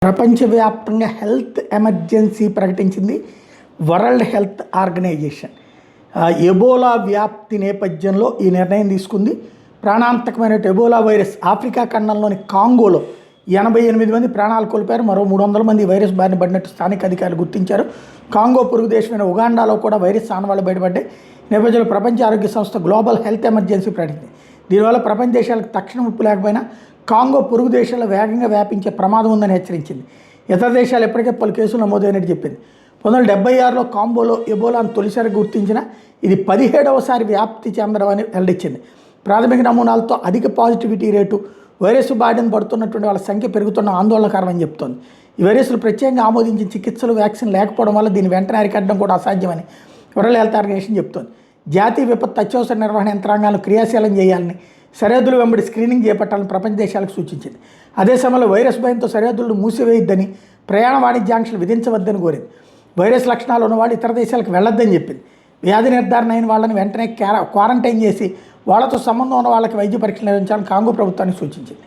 ప్రపంచవ్యాప్తంగా health emergency ప్రకటించింది world health organisation. Ebola వ్యాప్తి నేపథ్యంలో ఈ నిర్ణయం తీసుకుంది. ప్రాణాంతకమైన ఎబోలా వైరస్ ఆఫ్రికా ఖండంలోని కాంగోలో 88 మంది ప్రాణాలు కోల్పోయారు. మరో 300 మంది వైరస్ బారిన పడినట్టు స్థానిక అధికారులు గుర్తించారు. కాంగో పొరుగు దేశమైన ఉగాండాలో కూడా వైరస్ ఆనవాళ్లు బయటపడ్డాయి. నేపథ్యంలో ప్రపంచ ఆరోగ్య సంస్థ గ్లోబల్ హెల్త్ ఎమర్జెన్సీ ప్రకటించింది. దీనివల్ల ప్రపంచ దేశాలకు తక్షణ ముప్పు లేకపోయినా కాంగో పొరుగు దేశాల్లో వేగంగా వ్యాపించే ప్రమాదం ఉందని హెచ్చరించింది. ఇతర దేశాలు ఇప్పటికే పలు కేసులు నమోదైనట్టు చెప్పింది. 1976లో కాంగోలో ఎబోలాను తొలిసారి గుర్తించిన ఇది 17వసారి వ్యాప్తి చెందడం అని వెల్లడించింది. ప్రాథమిక నమూనాలతో అధిక పాజిటివిటీ రేటు, వైరస్ బారిన పడుతున్నటువంటి వాళ్ళ సంఖ్య పెరుగుతున్న ఆందోళనకరమని చెప్తోంది. ఈ వైరస్లు ప్రత్యేకంగా ఆమోదించిన చికిత్సలు, వ్యాక్సిన్ లేకపోవడం వల్ల దీన్ని వెంటనే అరికట్టడం కూడా అసాధ్యమని వరల్డ్ హెల్త్ ఆర్గనైజేషన్ చెప్తోంది. జాతీయ విపత్తు అత్యవసర నిర్వహణ యంత్రాంగాలను క్రియాశీలం చేయాలని, సరిహద్దుల వెంబడి స్క్రీనింగ్ చేపట్టాలని ప్రపంచ దేశాలకు సూచించింది. అదే సమయంలో వైరస్ భయంతో సరిహద్దులను మూసివేయొద్దని, ప్రయాణ వాణిజ్యాంక్షలు విధించవద్దని కోరింది. వైరస్ లక్షణాలు ఉన్నవాళ్ళు ఇతర దేశాలకు వెళ్ళొద్దని చెప్పింది. వ్యాధి నిర్ధారణ అయిన వాళ్ళని వెంటనే క్వారంటైన్ చేసి వాళ్ళతో సంబంధం ఉన్న వాళ్ళకి వైద్య పరీక్షలు నిర్వహించాలని కాంగో ప్రభుత్వానికి సూచించింది.